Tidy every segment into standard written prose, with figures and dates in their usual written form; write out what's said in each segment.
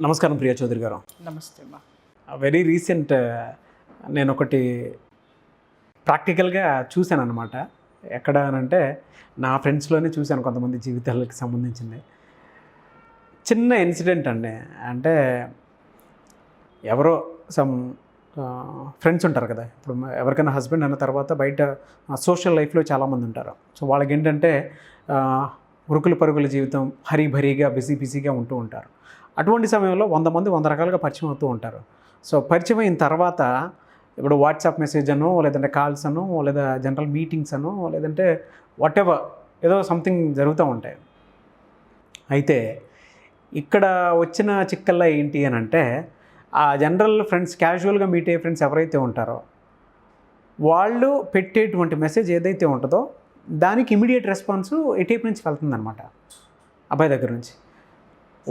నమస్కారం ప్రియా చౌదరి గారు. నమస్తే అమ్మా. వెరీ రీసెంట్ నేను ఒకటి ప్రాక్టికల్గా చూశాను అనమాట. ఎక్కడ అనంటే నా ఫ్రెండ్స్లోనే చూశాను, కొంతమంది జీవితాలకు సంబంధించింది. చిన్న ఇన్సిడెంట్ అండి. అంటే ఎవరో సమ్ ఫ్రెండ్స్ ఉంటారు కదా, ఇప్పుడు ఎవరికైనా హస్బెండ్ అన్న తర్వాత బయట సోషల్ లైఫ్లో చాలామంది ఉంటారు. సో వాళ్ళకి ఏంటంటే ఉరుకులు పరుగుల జీవితం, హరీభరీగా బిజీగా ఉంటూ ఉంటారు. అటువంటి సమయంలో 100 మంది 100 రకాలుగా పరిచయం అవుతూ ఉంటారు. సో పరిచయం అయిన తర్వాత ఇప్పుడు వాట్సాప్ మెసేజ్ అనో, లేదంటే కాల్స్ అనో, లేదా జనరల్ మీటింగ్స్ అనో, లేదంటే వాటెవర్ ఏదో సంథింగ్ జరుగుతూ ఉంటాయి. అయితే ఇక్కడ వచ్చిన చిక్కల్లా ఏంటి అని అంటే, ఆ జనరల్ ఫ్రెండ్స్, క్యాజువల్గా మీట్ అయ్యే ఫ్రెండ్స్ ఎవరైతే ఉంటారో వాళ్ళు పెట్టేటువంటి మెసేజ్ ఏదైతే ఉంటుందో దానికి ఇమీడియట్ రెస్పాన్స్ ఎటేపు నుంచి వెళ్తుందనమాట, అబ్బాయి దగ్గర నుంచి.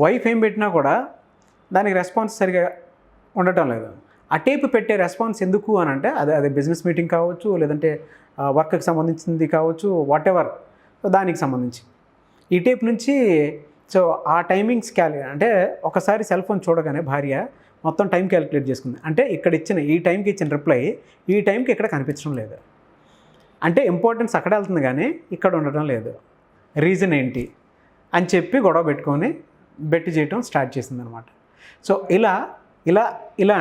వైఫ్ ఏం పెట్టినా కూడా దానికి రెస్పాన్స్ సరిగా ఉండటం లేదు. ఆ టేప్ పెట్టే రెస్పాన్స్ ఎందుకు అని అంటే, అదే బిజినెస్ మీటింగ్ కావచ్చు, లేదంటే వర్క్కి సంబంధించింది కావచ్చు, వాటెవర్ దానికి సంబంధించి ఈ టేప్ నుంచి. సో ఆ టైమింగ్స్ అంటే ఒకసారి సెల్ ఫోన్ చూడగానే భార్య మొత్తం టైం క్యాలిక్యులేట్ చేసుకుంది. అంటే ఇక్కడ ఇచ్చిన ఈ టైంకి ఇచ్చిన రిప్లై ఈ టైంకి ఇక్కడ కనిపించడం లేదు. అంటే ఇంపార్టెన్స్ అక్కడ వెళ్తుంది కానీ ఇక్కడ ఉండటం లేదు. రీజన్ ఏంటి అని చెప్పి గొడవ పెట్టుకొని బెట్టి చేయటం స్టార్ట్ చేసింది అనమాట. సో ఇలా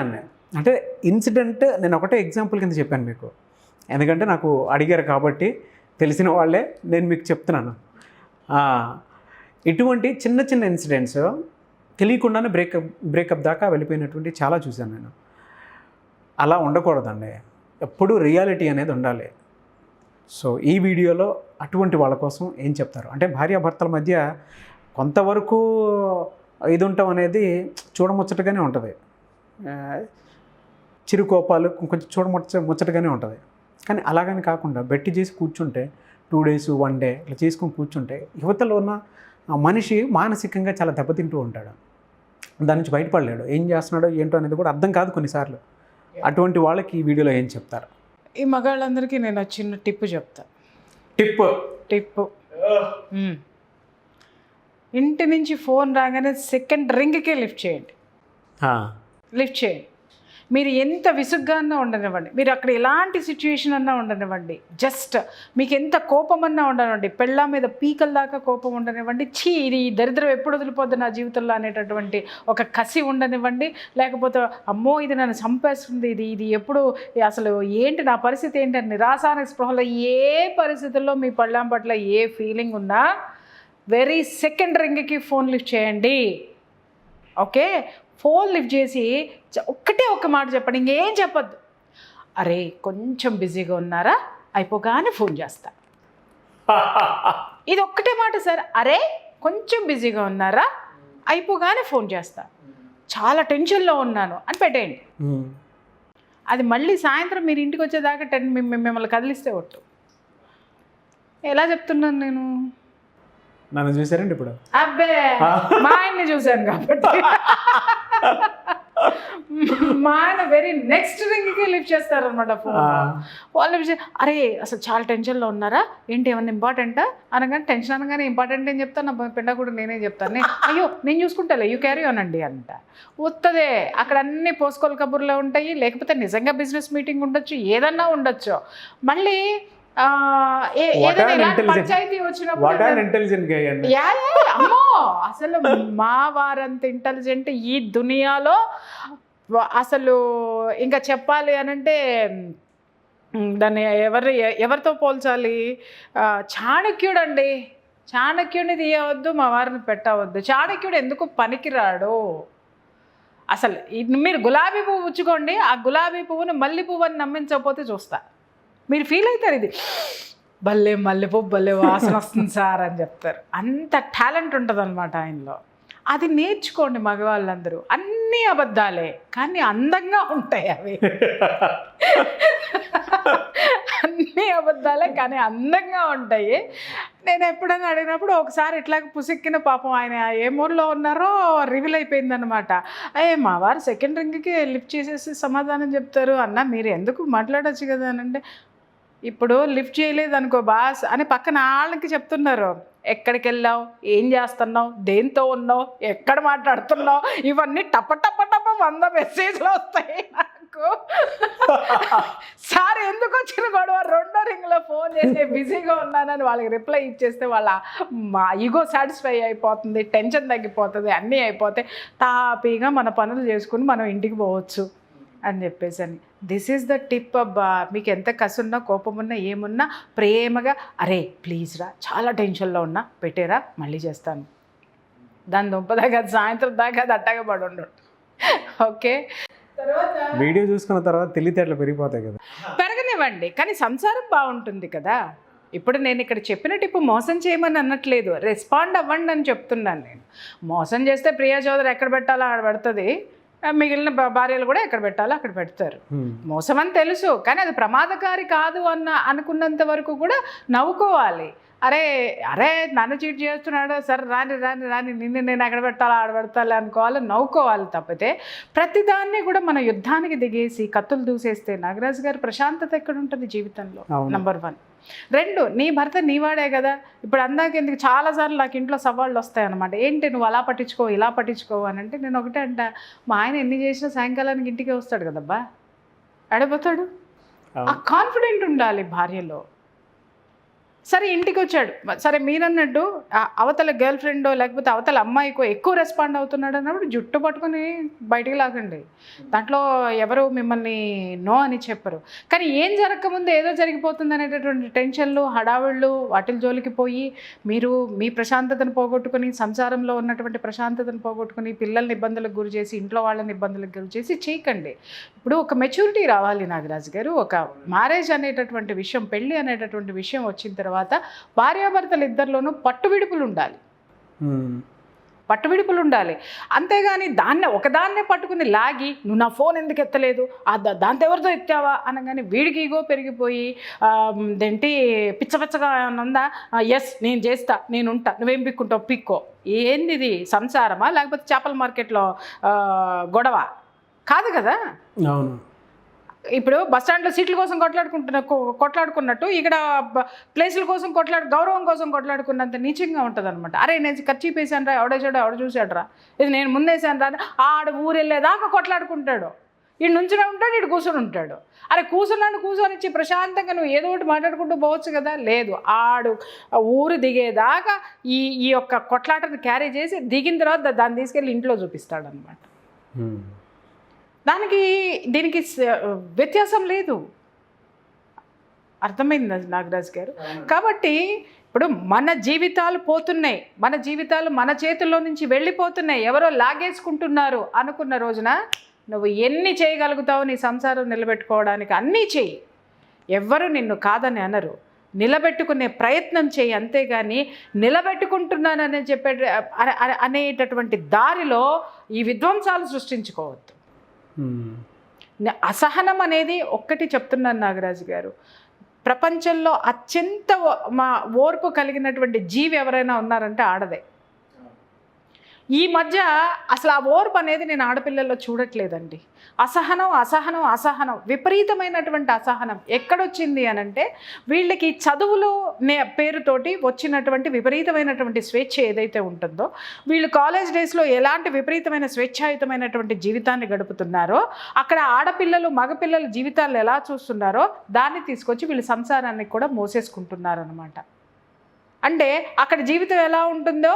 అన్నాయి. అంటే ఇన్సిడెంట్ నేను ఒకటే ఎగ్జాంపుల్ కింద చెప్పాను మీకు, ఎందుకంటే నాకు అడిగారు కాబట్టి తెలిసిన వాళ్ళే నేను మీకు చెప్తున్నాను. ఇటువంటి చిన్న చిన్న ఇన్సిడెంట్స్ తెలియకుండానే బ్రేకప్ దాకా వెళ్ళిపోయినటువంటి చాలా చూశాను నేను. అలా ఉండకూడదండి, ఎప్పుడూ రియాలిటీ అనేది ఉండాలి. సో ఈ వీడియోలో అటువంటి వాళ్ళ కోసం ఏం చెప్తారు అంటే, భార్యాభర్తల మధ్య కొంతవరకు ఇది ఉండటం అనేది చూడముచ్చటగానే ఉంటుంది, చిరుకోపాలు కొంచెం ముచ్చటగానే ఉంటుంది. కానీ అలాగని కాకుండా బెట్టి చేసి కూర్చుంటే 2 days 1 day ఇట్లా చేసుకొని కూర్చుంటే యువతలో ఉన్న మనిషి మానసికంగా చాలా దెబ్బతింటూ ఉంటాడు. దాని నుంచి బయటపడలేడు, ఏం చేస్తున్నాడో ఏంటో అనేది కూడా అర్థం కాదు కొన్నిసార్లు. అటువంటి వాళ్ళకి ఈ వీడియోలో ఏం చెప్తారు? ఈ మగాళ్ళందరికీ నేను చిన్న టిప్ చెప్తా. టిప్ ఇంటి నుంచి ఫోన్ రాగానే సెకండ్ రింగ్కే లిఫ్ట్ చేయండి. మీరు ఎంత విసుగ్గా అన్నా ఉండనివ్వండి, మీరు అక్కడ ఎలాంటి సిచ్యువేషన్ అన్నా ఉండనివ్వండి, జస్ట్ మీకు ఎంత కోపం అన్నా ఉండనివ్వండి, పెళ్ళ మీద పీకల దాకా కోపం ఉండనివ్వండి, ఇది దరిద్రం ఎప్పుడు వదిలిపోద్ది నా జీవితంలో అనేటటువంటి ఒక కసి ఉండనివ్వండి, లేకపోతే అమ్మో ఇది నన్ను చంపేస్తుంది, ఇది ఎప్పుడు అసలు ఏంటి నా పరిస్థితి ఏంటి అని నిరాశానికి స్పృహలో ఏ పరిస్థితుల్లో మీ పెళ్ళాం పట్ల ఏ ఫీలింగ్ ఉన్నా వెరీ సెకండ్ రింగ్కి ఫోన్ లిఫ్ట్ చేయండి. ఓకే, ఫోన్ లిఫ్ట్ చేసి ఒక్కటే ఒక్క మాట చెప్పండి, ఇంకేం చెప్పొద్దు. అరే కొంచెం బిజీగా ఉన్నారా, అయిపోగానే ఫోన్ చేస్తా. ఇది ఒక్కటే మాట సార్. అరే కొంచెం బిజీగా ఉన్నారా, అయిపోగానే ఫోన్ చేస్తా, చాలా టెన్షన్లో ఉన్నాను అని పెట్టేయండి. అది మళ్ళీ సాయంత్రం మీరు ఇంటికి వచ్చేదాకా మిమ్మల్ని కదిలిస్తే ఒట్టు. ఎలా చెప్తున్నాను నేను? నన్ను చూసారండి ఇప్పుడు? అబ్బే మా ఆయన్ని చూశాను కాబట్టి. మా ఆయన వెరీ నెక్స్ట్ రింగ్కి లిఫ్ట్ చేస్తారనమాట ఫోన్. వాళ్ళు లిఫ్ట్ చేసి అరే అసలు చాలా టెన్షన్లో ఉన్నారా ఏంటి, ఏమన్నా ఇంపార్టెంటా అనగానే, టెన్షన్ అనగానే ఇంపార్టెంట్ ఏం చెప్తాను, నా పెండ కూడా నేనే చెప్తాను. అయ్యో నేను చూసుకుంటాలే, యూ క్యారీ ఆన్ అండి అంట. వస్తుందే అక్కడ అన్ని పోసుకోలు కబుర్లు ఉంటాయి, లేకపోతే నిజంగా బిజినెస్ మీటింగ్ ఉండొచ్చు, ఏదన్నా ఉండొచ్చు. మళ్ళీ పంచాయతీ వచ్చినప్పుడు అమ్మో అసలు మా వారంత ఇంటెలిజెంట్ ఈ దునియాలో అసలు ఇంకా చెప్పాలి అనంటే దాన్ని ఎవరితో పోల్చాలి? చాణక్యుడు అండి. చాణక్యుడిని తీయవద్దు, మా వారిని పెట్టవద్దు. చాణక్యుడు ఎందుకు పనికిరాడు అసలు? మీరు గులాబీ పువ్వు ఉంచుకోండి, ఆ గులాబీ పువ్వును మల్లె పువ్వు అని నమ్మించకపోతే చూస్తా, మీరు ఫీల్ అవుతారు, ఇది భలే మల్లెపువ్వు భలే వాసన వస్తుంది సార్ అని చెప్తారు. అంత టాలెంట్ ఉంటుంది అనమాట ఆయనలో. అది నేర్చుకోండి మగవాళ్ళందరూ. అన్నీ అబద్ధాలే కానీ అందంగా ఉంటాయి అవి. అన్నీ అబద్ధాలే కానీ అందంగా ఉంటాయి. నేను ఎప్పుడైనా అడిగినప్పుడు ఒకసారి ఇట్లాగ పుసిక్కిన పాపం ఆయన ఏ మూడ్లో ఉన్నారో రివీల్ అయిపోయిందనమాట. మా వారు సెకండ్ రింగ్కి లిఫ్ట్ చేసేసి సమాధానం చెప్తారు అన్న, మీరు ఎందుకు మాట్లాడచ్చు కదా అని అంటే, ఇప్పుడు లిఫ్ట్ చేయలేదు అనుకో బాస్ అని పక్కన వాళ్ళకి చెప్తున్నారు, ఎక్కడికి వెళ్ళావు, ఏం చేస్తున్నావు, దేంతో ఉన్నావు, ఎక్కడ మాట్లాడుతున్నావు, ఇవన్నీ టప 100 మెసేజ్లు వస్తాయి నాకు. సార్ ఎందుకు వచ్చిన గొడవ, 2వ రింగ్లో ఫోన్ చేసి బిజీగా ఉన్నానని వాళ్ళకి రిప్లై ఇచ్చేస్తే వాళ్ళ మా ఈగో సాటిస్ఫై అయిపోతుంది, టెన్షన్ తగ్గిపోతుంది, అన్నీ అయిపోతాయి, తాపీగా మన పనులు చేసుకుని మనం ఇంటికి పోవచ్చు అని చెప్పేసి అని. దిస్ ఈజ్ ద టిప్ అబ్బా. మీకు ఎంత కసున్నా కోపం ఉన్నా ఏమున్నా ప్రేమగా, అరే ప్లీజ్ రా, చాలా టెన్షన్లో ఉన్నా, పెట్టేరా, మళ్ళీ చేస్తాను, దాని దుంపదాకా సాయంత్రం దాకా అది అట్టగా పడి ఉండడు. ఓకే, తర్వాత వీడియో చూసుకున్న తర్వాత తెలివితేటలు పెరిగిపోతాయి కదా. పెరగనివ్వండి, కానీ సంసారం బాగుంటుంది కదా. ఇప్పుడు నేను ఇక్కడ చెప్పిన టిప్పు మోసం చేయమని అనట్లేదు, రెస్పాండ్ అవ్వండి అని చెప్తున్నాను నేను. మోసం చేస్తే ప్రియా చౌదరి ఎక్కడ పెట్టాలో అక్కడ పెడుతుంది, మిగిలిన భార్యలు కూడా ఎక్కడ పెట్టాలో అక్కడ పెడతారు. మోసం అని తెలుసు, కానీ అది ప్రమాదకారి కాదు అనుకున్నంత వరకు కూడా నవ్వుకోవాలి. అరే అరే నన్ను చీట్ చేస్తున్నాడు, సరే రాని నిన్ను నేను ఎక్కడ పెట్టాలో ఆడ పెడతాలి అనుకోవాలి, నవ్వుకోవాలి. తప్పితే ప్రతిదాన్ని కూడా మన యుద్ధానికి దిగేసి కత్తులు దూసేస్తే నాగరాజు గారు ప్రశాంతత ఎక్కడ ఉంటుంది జీవితంలో? నంబర్ 1. 2, నీ భర్త నీవాడే కదా. ఇప్పుడు అందాక ఎందుకు చాలాసార్లు నాకు ఇంట్లో సవాళ్ళు వస్తాయన్నమాట, ఏంటి నువ్వు అలా పట్టించుకో ఇలా పట్టించుకో అని. అంటే నేను ఒకటే అంట, మా ఆయన ఎన్ని చేసినా సాయంకాలానికి ఇంటికి వస్తాడు కదబ్బా, అడిపోతాడు. ఆ కాన్ఫిడెంట్ ఉండాలి భార్యలో. సరే ఇంటికి వచ్చాడు, సరే మీరన్నట్టు అవతల గర్ల్ ఫ్రెండో లేకపోతే అవతల అమ్మాయికో ఎక్కువ రెస్పాండ్ అవుతున్నాడు అన్నప్పుడు జుట్టు పట్టుకొని బయటికి లాగండి. దాంట్లో ఎవరు మిమ్మల్ని నో అని చెప్పరు. కానీ ఏం జరగకముందు ఏదో జరిగిపోతుంది అనేటటువంటి టెన్షన్లు, హడావిళ్ళు, వాటిల జోలికి పోయి మీరు మీ ప్రశాంతతను పోగొట్టుకుని, సంసారంలో ఉన్నటువంటి ప్రశాంతతను పోగొట్టుకుని, పిల్లల్ని ఇబ్బందులకు గురి చేసి, ఇంట్లో వాళ్ళని ఇబ్బందులకు గురి చేసి చేయకండి. ఇప్పుడు ఒక మెచ్యూరిటీ రావాలి నాగరాజు గారు. ఒక మ్యారేజ్ అనేటటువంటి విషయం, పెళ్ళి అనేటటువంటి విషయం వచ్చిన తర్వాత భార్యాభర్తలు ఇద్దరిలోనూ పట్టువిడుపులు ఉండాలి. అంతేగాని ఒకదాన్నే పట్టుకుని లాగి, నువ్వు నా ఫోన్ ఎందుకు ఎత్తలేదు, దాంతో ఎవరితో ఎత్తావా అనగానే వీడికి ఈగో పెరిగిపోయి దేంటి పిచ్చగా ఉందా, ఎస్ నేను చేస్తా, నేను ఉంటా, నువ్వేం పిక్కుంటావు పిక్కో. ఏంది ఇది, సంసారమా లేకపోతే చేపల మార్కెట్లో గొడవ కాదు కదా. అవును. ఇప్పుడు బస్టాండ్లో సీట్ల కోసం కొట్లాడుకున్నట్టు ఇక్కడ ప్లేసుల కోసం గౌరవం కోసం కొట్లాడుకున్నంత నీచంగా ఉంటుంది అనమాట. అరే నేను ఖర్చు వేసాను రా, ఎవడ చూశాడు రా, ఇది నేను ముందేసాను రా, ఆడ ఊరు వెళ్ళేదాకా కొట్లాడుకుంటాడు. ఈడు నుంచునే ఉంటాడు, ఈడు కూర్చొని ఉంటాడు. అరే కూర్చొనిచ్చి ప్రశాంతంగా నువ్వు ఏదో ఒకటి మాట్లాడుకుంటూ పోవచ్చు కదా. లేదు, ఆడు ఊరు దిగేదాకా ఈ యొక్క కొట్లాటను క్యారీ చేసి దిగిన తర్వాత దాన్ని తీసుకెళ్ళి ఇంట్లో చూపిస్తాడు అనమాట. దీనికి వ్యత్యాసం లేదు. అర్థమైంది నాగరాజు గారు. కాబట్టి ఇప్పుడు మన జీవితాలు పోతున్నాయి, మన జీవితాలు మన చేతుల్లో నుంచి వెళ్ళిపోతున్నాయి, ఎవరో లాగేసుకుంటున్నారు అనుకున్న రోజున నువ్వు ఎన్ని చేయగలుగుతావు నీ సంసారం నిలబెట్టుకోవడానికి, అన్నీ చెయ్యి. ఎవ్వరు నిన్ను కాదని అనరు, నిలబెట్టుకునే ప్రయత్నం చేయి. అంతేగాని నిలబెట్టుకుంటున్నానని అనేటటువంటి దారిలో ఈ విధ్వంసాలు సృష్టించుకోవద్దు. అసహనం అనేది ఒక్కటి చెప్తున్నాను నాగరాజు గారు, ప్రపంచంలో అత్యంత ఓర్పు కలిగినటువంటి జీవి ఎవరైనా ఉన్నారంటే ఆడదే. ఈ మధ్య అసలు ఆ ఓర్పు అనేది నేను ఆడపిల్లల్లో చూడట్లేదండి. అసహనం, విపరీతమైనటువంటి అసహనం ఎక్కడొచ్చింది అనంటే వీళ్ళకి చదువులు పేరుతోటి వచ్చినటువంటి విపరీతమైనటువంటి స్వేచ్ఛ ఏదైతే ఉంటుందో, వీళ్ళు కాలేజ్ డేస్లో ఎలాంటి విపరీతమైన స్వేచ్ఛాయుతమైనటువంటి జీవితాన్ని గడుపుతున్నారో, అక్కడ ఆడపిల్లలు మగపిల్లల జీవితాలు ఎలా చూస్తున్నారో దాన్ని తీసుకొచ్చి వీళ్ళు సంసారాన్ని కూడా మోసేసుకుంటున్నారు అనమాట. అంటే అక్కడ జీవితం ఎలా ఉంటుందో,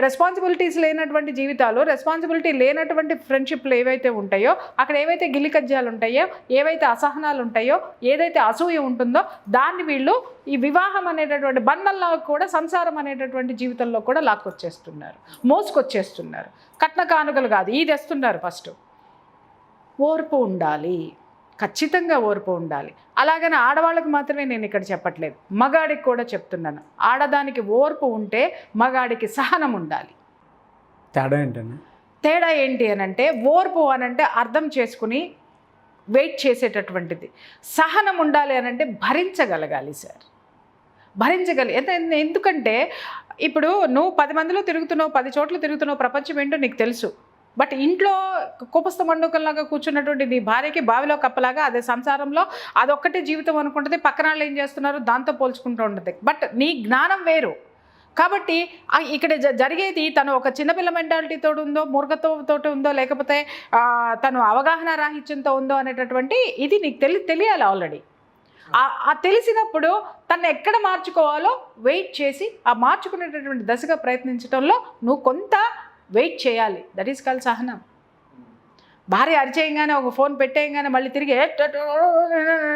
రెస్పాన్సిబిలిటీస్ లేనటువంటి జీవితాలు, రెస్పాన్సిబిలిటీ లేనటువంటి ఫ్రెండ్షిప్లు ఏవైతే ఉంటాయో, అక్కడ ఏవైతే గిల్లికజ్జాలు ఉంటాయో, ఏవైతే అసహనాలు ఉంటాయో, ఏదైతే అసూయ ఉంటుందో దాన్ని వీళ్ళు ఈ వివాహం అనేటటువంటి బంధంలో కూడా, సంసారం అనేటటువంటి జీవితంలో కూడా లాక్కొచ్చేస్తున్నారు, మోసుకొచ్చేస్తున్నారు. కట్న కానుకలు కాదు, ఇది తెస్తున్నారు. ఫస్ట్ ఓర్పు ఉండాలి, ఖచ్చితంగా ఓర్పు ఉండాలి. అలాగని ఆడవాళ్ళకి మాత్రమే నేను ఇక్కడ చెప్పట్లేదు, మగాడికి కూడా చెప్తున్నాను. ఆడదానికి ఓర్పు ఉంటే మగాడికి సహనం ఉండాలి. తేడా ఏంటి అనంటే, ఓర్పు అనంటే అర్థం చేసుకుని వెయిట్ చేసేటటువంటిది, సహనం ఉండాలి అనంటే భరించగలగాలి సార్, ఎందుకంటే ఇప్పుడు నువ్వు 10 మందిలో తిరుగుతున్నావు, 10 చోట్ల తిరుగుతున్నావు, ప్రపంచం ఏంటో నీకు తెలుసు. బట్ ఇంట్లో కోపస్థ మండుకంలాగా కూర్చున్నటువంటి నీ భార్యకి బావిలో కప్పలాగా అదే సంసారంలో అదొక్కటే జీవితం అనుకుంటుంది, పక్కన వాళ్ళు ఏం చేస్తున్నారు దాంతో పోల్చుకుంటూ ఉంటుంది. బట్ నీ జ్ఞానం వేరు. కాబట్టి ఇక్కడ జరిగేది తను ఒక చిన్నపిల్ల మెంటాలిటీతో ఉందో, మూర్ఖత్వంతో ఉందో, లేకపోతే తను అవగాహన రాహిత్యంతో ఉందో అనేటటువంటి ఇది నీకు తెలియాలి ఆల్రెడీ. ఆ తెలిసినప్పుడు తను ఎక్కడ మార్చుకోవాలో వెయిట్ చేసి ఆ మార్చుకునేటటువంటి దశగా ప్రయత్నించడంలో నువ్వు కొంత వెయిట్ చేయాలి. దట్ ఈస్ కాల్ సహనం. భార్య అరిచేయంగానే ఒక ఫోన్ పెట్టేయంగానే మళ్ళీ తిరిగి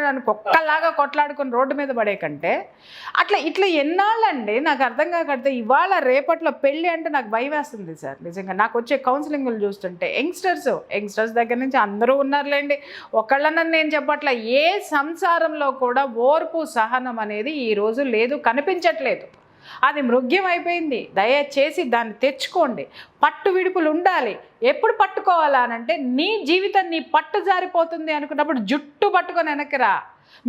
అని కుక్కలాగా కొట్లాడుకొని రోడ్డు మీద పడే కంటే ఇట్లా ఎన్నాళ్ళండి నాకు అర్థం కాకడితే ఇవాళ రేపట్లో పెళ్ళి అంటే నాకు భయం వేస్తుంది సార్. నిజంగా నాకు వచ్చే కౌన్సిలింగ్లు చూస్తుంటే యంగ్స్టర్స్ దగ్గర నుంచి అందరూ ఉన్నారులేండి, ఒకళ్ళనని నేను చెప్పట్లా. ఏ సంసారంలో కూడా ఓర్పు సహనం అనేది ఈరోజు లేదు, కనిపించట్లేదు. అది మృగ్యం అయిపోయింది. దయచేసి దాన్ని తెచ్చుకోండి. పట్టు విడుపులు ఉండాలి. ఎప్పుడు పట్టుకోవాలా అనంటే నీ జీవితం నీ పట్టు జారిపోతుంది అనుకున్నప్పుడు జుట్టు పట్టుకొని వెనక్కిరా.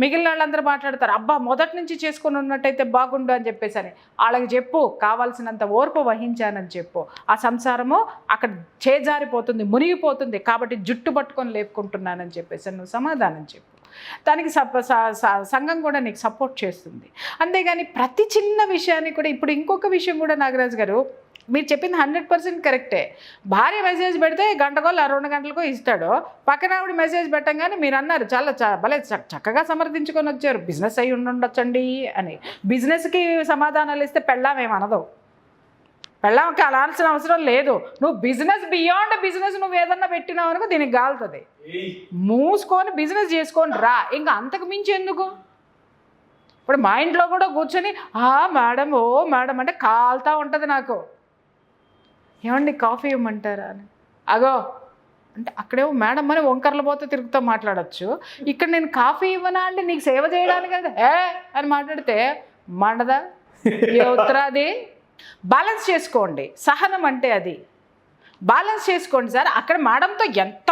మిగిలిన వాళ్ళందరూ మాట్లాడతారు, అబ్బా మొదటి నుంచి చేసుకొని ఉన్నట్టయితే బాగుండు అని చెప్పేసి. వాళ్ళకి చెప్పు, కావాల్సినంత ఓర్పు వహించానని చెప్పు. ఆ సంసారము అక్కడ చేజారిపోతుంది, మునిగిపోతుంది. కాబట్టి జుట్టు పట్టుకొని లేపుకుంటున్నానని చెప్పేసి నువ్వు సమాధానం చెప్పు. దానికి సంఘం కూడా నీకు సపోర్ట్ చేస్తుంది. అంతేగాని ప్రతి చిన్న విషయాన్ని కూడా ఇప్పుడు ఇంకొక విషయం కూడా నాగరాజు గారు మీరు చెప్పింది 100% కరెక్టే. భార్య మెసేజ్ పెడితే గంటకో 2 గంటలకో ఇస్తాడు. పక్కన ఆవిడ మెసేజ్ పెట్టంగానే మీరు అన్నారు చాలా భలే చక్కగా సమర్థించుకొని వచ్చారు, బిజినెస్ అయి ఉండొచ్చండి అని. బిజినెస్కి సమాధానాలు ఇస్తే పెళ్ళామేమనదు. పెళ్ళాంకి అలాల్సిన అవసరం లేదు. నువ్వు బిజినెస్ బియాండ్ బిజినెస్ నువ్వు ఏదన్నా పెట్టినావు అనుకో దీనికి గాలుతుంది. మూసుకొని బిజినెస్ చేసుకొని రా, ఇంకా అంతకు మించి ఎందుకు. ఇప్పుడు మా ఇంట్లో కూడా కూర్చొని మేడం ఓ మేడం అంటే కాలుతూ ఉంటుంది నాకు. ఏమండి కాఫీ ఇవ్వమంటారా అని, అగో అంటే అక్కడేమో మేడం అని వంకర్లు పోతే తిరుగుతూ మాట్లాడచ్చు. ఇక్కడ నేను కాఫీ ఇవ్వనా అంటే నీకు సేవ చేయడానికి అని మాట్లాడితే మండదా ఉత్తరాది. బ్యాలెన్స్ చేసుకోండి. సహనం అంటే అది బ్యాలెన్స్ చేసుకోండి సార్. అక్కడ మేడంతో ఎంత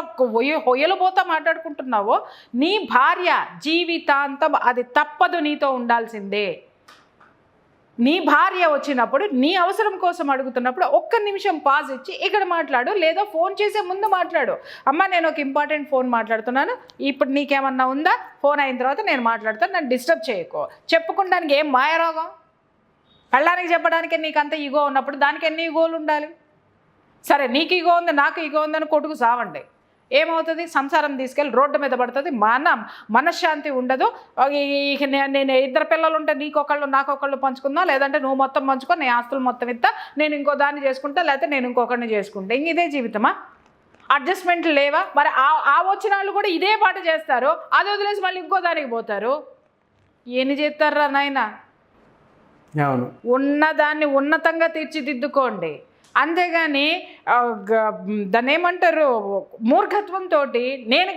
హొయ్యలు పోతా మాట్లాడుకుంటున్నావో నీ భార్య జీవితాంతం అది తప్పదు, నీతో ఉండాల్సిందే. నీ భార్య వచ్చినప్పుడు నీ అవసరం కోసం అడుగుతున్నప్పుడు ఒక్క నిమిషం పాజ్ ఇచ్చి ఇక్కడ మాట్లాడు, లేదా ఫోన్ చేసే ముందు మాట్లాడు. అమ్మ నేను ఒక ఇంపార్టెంట్ ఫోన్ మాట్లాడుతున్నాను, ఇప్పుడు నీకేమన్నా ఉందా, ఫోన్ అయిన తర్వాత నేను మాట్లాడతాను, నన్ను డిస్టర్బ్ చేయకో. చెప్పుకోవడానికి ఏం మాయరోగం. పెళ్ళానికి చెప్పడానికి నీకు అంత ఈగో ఉన్నప్పుడు దానికి ఎన్ని ఈగోలు ఉండాలి. సరే నీకు ఈగో ఉంది నాకు ఈగో ఉందని కొట్టుకు సావండి. ఏమవుతుంది, సంసారం తీసుకెళ్ళి రోడ్డు మీద పడుతుంది. మనశ్శాంతి ఉండదు. నేను 2 పిల్లలు ఉంటే నీకొకళ్ళు నాకొకళ్ళు పంచుకుందాం, లేదంటే నువ్వు మొత్తం పంచుకో, నీ ఆస్తులు మొత్తం ఇస్తా, నేను ఇంకో దాన్ని చేసుకుంటా, లేకపోతే నేను ఇంకొకరిని చేసుకుంటా. ఇంక ఇదే జీవితమా? అడ్జస్ట్మెంట్లు లేవా? మరి ఆ వచ్చిన వాళ్ళు కూడా ఇదే పాట చేస్తారు, అది వదిలేసి మళ్ళీ ఇంకో దానికి పోతారు. ఏమి చేస్తారా నాయన? ఉన్నదాన్ని ఉన్నతంగా తీర్చిదిద్దుకోండి. అంతేగాని దాన్ని ఏమంటారు, మూర్ఖత్వంతో నేను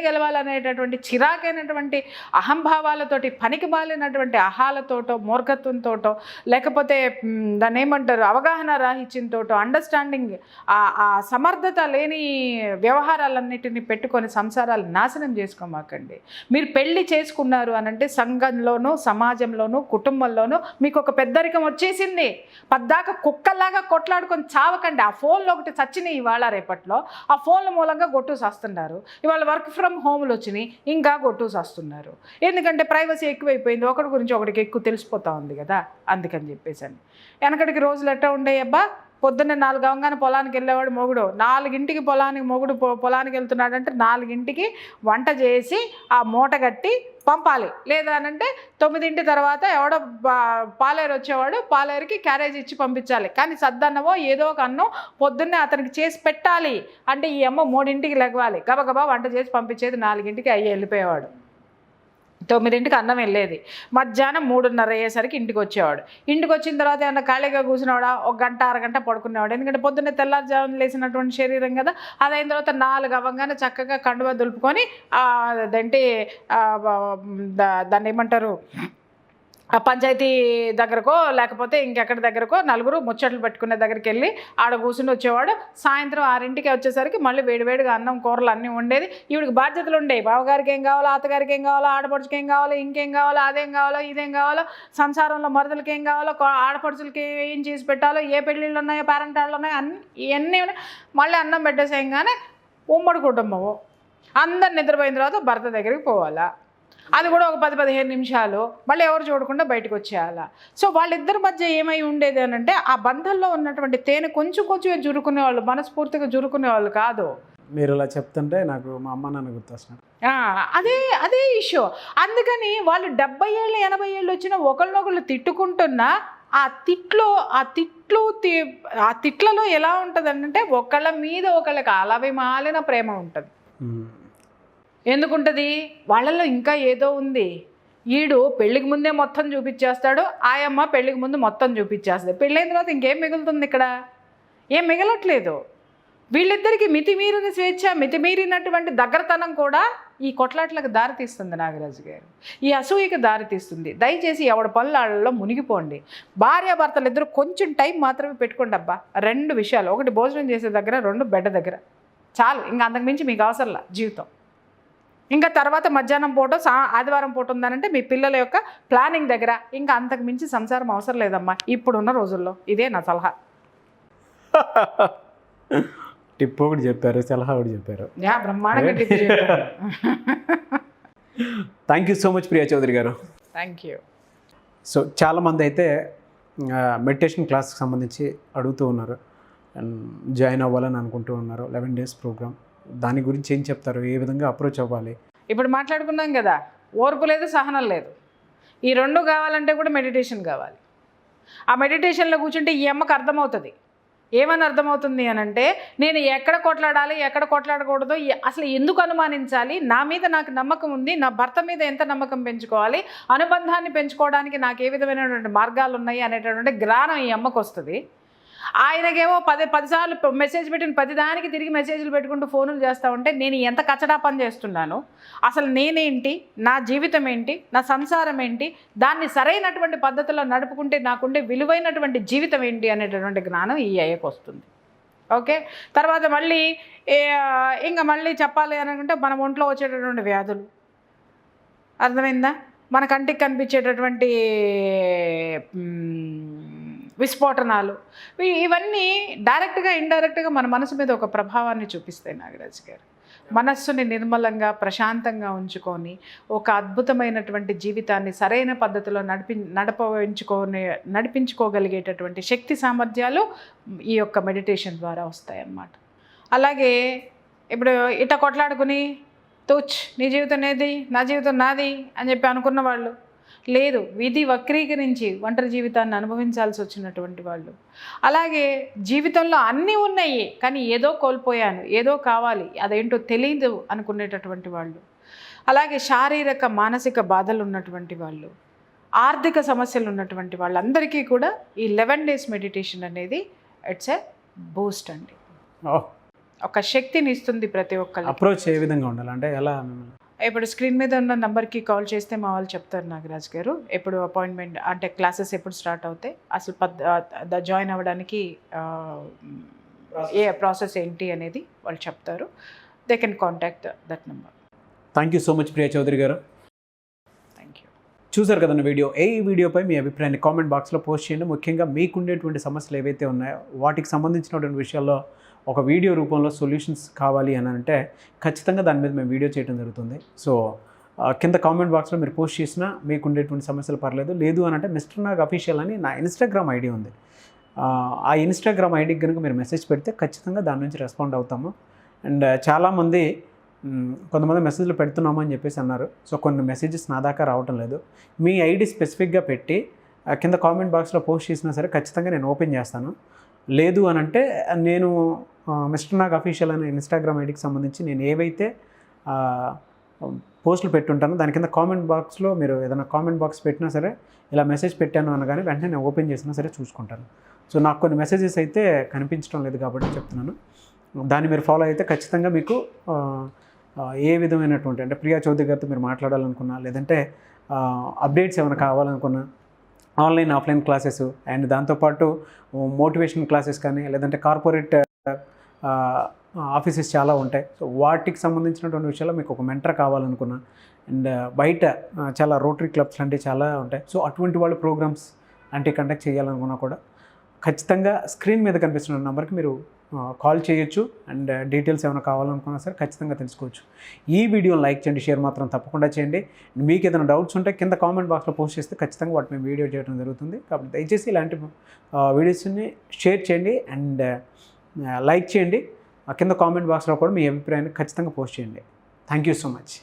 గెలవాలనేటటువంటి చిరాకైనటువంటి అహంభావాలతోటి, పనికి మాలినటువంటి అహాలతోటో మూర్ఖత్వంతోటో, లేకపోతే దాన్ని ఏమంటారు అవగాహన రాహిత్యంతో, అండర్స్టాండింగ్ ఆ సమర్థత లేని వ్యవహారాలన్నిటిని పెట్టుకొని సంసారాలు నాశనం చేసుకోమాకండి. మీరు పెళ్లి చేసుకున్నారు అనంటే సంఘంలోనూ సమాజంలోనూ కుటుంబంలోనూ మీకు ఒక పెద్దరికం వచ్చేసింది. పద్దాక కుక్కల్లాగా కొట్లాడుకొని చావకండి. ఆ ఫోన్లో ఒకటి చచ్చినాయి ఇవాళ రేపట్లో, ఆ ఫోన్ల మూలంగా గొట్టూసి వస్తున్నారు. ఇవాళ వర్క్ ఫ్రమ్ హోమ్లు వచ్చినాయి, ఇంకా గొట్టూసి వస్తున్నారు. ఎందుకంటే ప్రైవసీ ఎక్కువైపోయింది, ఒకటి గురించి ఒకటికి ఎక్కువ తెలిసిపోతూ ఉంది కదా, అందుకని చెప్పేసి. వెనకటికి రోజులు ఎట్లా ఉండేవి అబ్బా, పొద్దున్నే 4 అవ్వగానే పొలానికి వెళ్ళేవాడు మొగుడు, 4ంటికి పొలానికి వెళ్తున్నాడంటే 4ంటికి వంట చేసి ఆ మూట కట్టి పంపాలి. లేదా అనంటే 9 తర్వాత ఎవడో పాలేరు వచ్చేవాడు, పాలేరుకి క్యారేజ్ ఇచ్చి పంపించాలి. కానీ సద్దన్నమో ఏదో ఒక అన్నం పొద్దున్నే అతనికి చేసి పెట్టాలి. అంటే ఈ అమ్మ 3ంటికి లెగవాలి, గబగబా వంట చేసి పంపించేది, 4ంటికి వెళ్ళిపోయేవాడు. 9ంటికి అన్నం వెళ్ళేది, మధ్యాహ్నం 3:30 అయ్యేసరికి ఇంటికి వచ్చేవాడు. ఇంటికి వచ్చిన తర్వాత ఏమన్నా ఖాళీగా కూర్చునేవాడా, 1 గంట 1 గంట పడుకునేవాడు. ఎందుకంటే పొద్దున్నే తెల్లారుజామున లేసినటువంటి శరీరం కదా. అదైన తర్వాత 4 అవ్వగానే చక్కగా కండువా దులుపుకొని దాన్ని ఏమంటారు ఆ పంచాయతీ దగ్గరకో లేకపోతే ఇంకెక్కడి దగ్గరకో నలుగురు ముచ్చట్లు పెట్టుకునే దగ్గరికి వెళ్ళి ఆడ కూర్చుని వచ్చేవాడు. సాయంత్రం 6ంటికి వచ్చేసరికి మళ్ళీ వేడివేడిగా అన్నం కూరలు అన్నీ ఉండేది. ఈవిడికి బాధ్యతలు ఉండేవి. బావగారికి ఏం కావాలో, అత్తగారికి ఏం కావాలో, ఆడపడుచుకి ఏం కావాలో, ఇంకేం కావాలో, అదేం కావాలో, ఇదేం కావాలో, సంసారంలో మరదలకి ఏం కావాలో, ఆడపడుచులకి ఏం చేసి పెట్టాలో, ఏ పెళ్ళిళ్ళు ఉన్నాయో, పేరెంటాళ్ళు ఉన్నాయో అన్నీ ఇవన్నీ ఉన్నాయి. మళ్ళీ అన్నం పెట్టేసేయంగానే ఉమ్మడి కుటుంబము అందరు నిద్రపోయిన తర్వాత భర్త దగ్గరికి పోవాలా. అది కూడా ఒక 10-15 నిమిషాలు మళ్ళీ ఎవరు చూడకుండా బయటకు వచ్చేయాలా. సో వాళ్ళిద్దరి మధ్య ఏమై ఉండేది అని అంటే ఆ బంధంలో ఉన్నటువంటి తేనె కొంచెం కొంచెం జురుకునేవాళ్ళు, మనస్ఫూర్తిగా జురుకునేవాళ్ళు కాదు. మీరు ఇలా చెప్తుంటే నాకు మా అమ్మ నాన్న గుర్తొస్తున్నారు. అదే ఇష్యూ. అందుకని వాళ్ళు 70 ఏళ్ళు 80 ఏళ్ళు వచ్చినా ఒకళ్ళనొకళ్ళు తిట్టుకుంటున్నా ఆ తిట్లలో ఎలా ఉంటుంది అంటే ఒకళ్ళ మీద ఒకళ్ళకి అలవి మాలిన ప్రేమ ఉంటుంది. ఎందుకుంటుంది? వాళ్ళల్లో ఇంకా ఏదో ఉంది. ఈడు పెళ్ళికి ముందే మొత్తం చూపించేస్తాడు, ఆయమ్మ పెళ్ళికి ముందు మొత్తం చూపించేస్తుంది. పెళ్ళైన తర్వాత ఇంకేం మిగులుతుంది? ఇక్కడ ఏం మిగలట్లేదు. వీళ్ళిద్దరికీ మితిమీరిన స్వేచ్ఛ, మితిమీరినటువంటి దగ్గరతనం కూడా ఈ కొట్లాట్లకు దారితీస్తుంది నాగరాజు గారు. ఈ అసూయకి దారితీస్తుంది. దయచేసి ఎవడి పనులలో మునిగిపోండి. భార్యాభర్తలు ఇద్దరు కొంచెం టైం మాత్రమే పెట్టుకోండి అబ్బా. 2 విషయాలు, 1 భోజనం చేసే దగ్గర, 2 బెడ్ దగ్గర, చాలు. ఇంకా అంతకుమించి మీకు అవసరంలా జీవితం. ఇంకా తర్వాత మధ్యాహ్నం పూట ఆదివారం పూట ఉందనంటే మీ పిల్లల యొక్క ప్లానింగ్ దగ్గర, ఇంకా అంతకు మించి సంసారం అవసరం లేదమ్మా ఇప్పుడున్న రోజుల్లో. ఇదే నా సలహా. టిప్ ఒకటి చెప్పారు, సలహా ఒకటి చెప్పారు. బ్రహ్మాండంగా టిప్ చెప్పారు. Thank you so much Priya Chaudhary garu. Thank you. So చాలామంది అయితే మెడిటేషన్ క్లాస్కి సంబంధించి అడుగుతూ ఉన్నారు, జాయిన్ అవ్వాలని అనుకుంటూ ఉన్నారు. 11 days ప్రోగ్రామ్, దాని గురించి ఏం చెప్తారు? ఏ విధంగా అప్రోచ్ అవ్వాలి? ఇప్పుడు మాట్లాడుకున్నాం కదా, ఓర్పు లేదు, సహనం లేదు. ఈ 2 కావాలంటే కూడా మెడిటేషన్ కావాలి. ఆ మెడిటేషన్లో కూర్చుంటే ఈ అమ్మకు అర్థమవుతుంది. ఏమని అర్థమవుతుంది అని అంటే, నేను ఎక్కడ కొట్లాడాలి, ఎక్కడ కొట్లాడకూడదు, అసలు ఎందుకు అనుమానించాలి, నా మీద నాకు నమ్మకం ఉంది, నా భర్త మీద ఎంత నమ్మకం పెంచుకోవాలి, అనుబంధాన్ని పెంచుకోవడానికి నాకు ఏ విధమైనటువంటి మార్గాలు ఉన్నాయి అనేటటువంటి జ్ఞానం ఈ అమ్మకు వస్తుంది. ఆయనకేమో 10 సార్లు మెసేజ్ పెట్టిన 10 దానికి తిరిగి మెసేజ్లు పెట్టుకుంటూ ఫోన్లు చేస్తూ ఉంటే నేను ఎంత కచ్చడా పని చేస్తున్నాను, అసలు నేనేంటి, నా జీవితం ఏంటి, నా సంసారం ఏంటి, దాన్ని సరైనటువంటి పద్ధతిలో నడుపుకుంటే నాకుండే విలువైనటువంటి జీవితం ఏంటి అనేటటువంటి జ్ఞానం ఈ అయ్యకు వస్తుంది. ఓకే. తర్వాత మళ్ళీ ఇంకా మళ్ళీ చెప్పాలి అనుకుంటే మన ఒంట్లో వచ్చేటటువంటి వ్యాధులు, అర్థమైందా, మన కంటికి కనిపించేటటువంటి విస్ఫోటనాలు, ఇవన్నీ డైరెక్ట్గా ఇండైరెక్ట్గా మన మనసు మీద ఒక ప్రభావాన్ని చూపిస్తాయి నాగరాజు గారు. మనస్సుని నిర్మలంగా ప్రశాంతంగా ఉంచుకొని ఒక అద్భుతమైనటువంటి జీవితాన్ని సరైన పద్ధతిలో నడిపించుకోగలిగేటటువంటి శక్తి సామర్థ్యాలు ఈ యొక్క మెడిటేషన్ ద్వారా వస్తాయన్నమాట. అలాగే ఇప్పుడు ఇట కొట్లాడుకుని తూచ్ నీ జీవితం ఏది, నా జీవితం నాది అని చెప్పి అనుకున్న వాళ్ళు, లేదు విధి వక్రీకరించి ఒంటరి జీవితాన్ని అనుభవించాల్సి వచ్చినటువంటి వాళ్ళు, అలాగే జీవితంలో అన్నీ ఉన్నాయి కానీ ఏదో కోల్పోయాను, ఏదో కావాలి, అదేంటో తెలియదు అనుకునేటటువంటి వాళ్ళు, అలాగే శారీరక మానసిక బాధలు ఉన్నటువంటి వాళ్ళు, ఆర్థిక సమస్యలు ఉన్నటువంటి వాళ్ళందరికీ కూడా ఈ 11 days మెడిటేషన్ అనేది ఇట్స్ ఎ బూస్ట్ అండి. ఒక శక్తిని ఇస్తుంది ప్రతి ఒక్కరికి. అప్రోచ్ ఏ విధంగా ఉండాలి అంటే ఎలా? ఇప్పుడు స్క్రీన్ మీద ఉన్న నెంబర్కి కాల్ చేస్తే మా వాళ్ళు చెప్తారు నాగరాజ్ గారు ఎప్పుడు అపాయింట్మెంట్ అంటే క్లాసెస్ ఎప్పుడు స్టార్ట్ అవుతాయి, అసలు జాయిన్ అవ్వడానికి ఏ ప్రాసెస్ ఏంటి అనేది వాళ్ళు చెప్తారు. They can contact that number. Thank you so much Priya Chaudhary garu. Thank you. చూసారు కదన్న వీడియో. ఈ వీడియోపై మీ అభిప్రాయాన్ని కామెంట్ బాక్స్లో పోస్ట్ చేయండి. ముఖ్యంగా మీకుండేటువంటి సమస్యలు ఏవైతే ఉన్నాయో వాటికి సంబంధించినటువంటి విషయాల్లో ఒక వీడియో రూపంలో సొల్యూషన్స్ కావాలి అని అంటే ఖచ్చితంగా దాని మీద మేము వీడియో చేయడం జరుగుతుంది. సో కింద కామెంట్ బాక్స్లో మీరు పోస్ట్ చేసినా మీకు ఉండేటువంటి సమస్యలు పర్లేదు. లేదు అని అంటే మిస్టర్ నాగ్ అఫీషియల్ అని నా ఇన్స్టాగ్రామ్ ఐడి ఉంది. ఆ ఇన్స్టాగ్రామ్ ఐడికి కనుక మీరు మెసేజ్ పెడితే ఖచ్చితంగా దాని నుంచి రెస్పాండ్ అవుతాము. అండ్ చాలామంది కొంతమంది మెసేజ్లు పెడుతున్నాము అని చెప్పేసి అన్నారు. సో కొన్ని మెసేజెస్ నా దాకా రావటం లేదు. మీ ఐడి స్పెసిఫిక్గా పెట్టి కింద కామెంట్ బాక్స్లో పోస్ట్ చేసినా సరే ఖచ్చితంగా నేను ఓపెన్ చేస్తాను. లేదు అని అంటే నేను మిస్టర్ నాగ్ అఫీషియల్ అనే ఇన్స్టాగ్రామ్ ఐడికి సంబంధించి నేను ఏవైతే పోస్టులు పెట్టుంటానో దాని కింద కామెంట్ బాక్స్లో మీరు ఏదైనా కామెంట్ బాక్స్ పెట్టినా సరే ఇలా మెసేజ్ పెట్టాను అనగానే వెంటనే నేను ఓపెన్ చేసినా సరే చూసుకుంటాను. సో నాకు కొన్ని మెసేజెస్ అయితే కనిపించడం లేదు కాబట్టి చెప్తున్నాను. దాన్ని మీరు ఫాలో అయితే ఖచ్చితంగా మీకు ఏ విధమైనటువంటి అంటే ప్రియా చౌదరి గారితో మీరు మాట్లాడాలనుకున్నా, లేదంటే అప్డేట్స్ ఏమైనా కావాలనుకున్నా ఆన్లైన్ ఆఫ్లైన్ క్లాసెస్ అండ్ దాంతోపాటు మోటివేషన్ క్లాసెస్ కానీ లేదంటే కార్పొరేట్ ఆఫీసెస్ చాలా ఉంటాయి. సో వాటికి సంబంధించినటువంటి విషయాల్లో మీకు ఒక మెంటర్ కావాలనుకున్నా అండ్ బయట చాలా రోటరీ క్లబ్స్ లాంటివి చాలా ఉంటాయి. సో అటువంటి వాళ్ళ ప్రోగ్రామ్స్ అంటే కండక్ట్ చేయాలనుకున్నా కూడా ఖచ్చితంగా స్క్రీన్ మీద కనిపిస్తున్న నెంబర్కి మీరు కాల్ చేయొచ్చు అండ్ డీటెయిల్స్ ఏమైనా కావాలనుకున్నా సరే ఖచ్చితంగా తెలుసుకోవచ్చు. ఈ వీడియోని లైక్ చేయండి, షేర్ మాత్రం తప్పకుండా చేయండి. మీకు ఏదైనా డౌట్స్ ఉంటే కింద కామెంట్ బాక్స్లో పోస్ట్ చేస్తే ఖచ్చితంగా వాటి మేము వీడియో చేయడం జరుగుతుంది. కాబట్టి దయచేసి ఇలాంటి వీడియోస్ని షేర్ చేయండి అండ్ లైక్ చేయండి. కింద కామెంట్ బాక్స్లో కూడా మీ అభిప్రాయాన్ని ఖచ్చితంగా పోస్ట్ చేయండి. Thank you so much.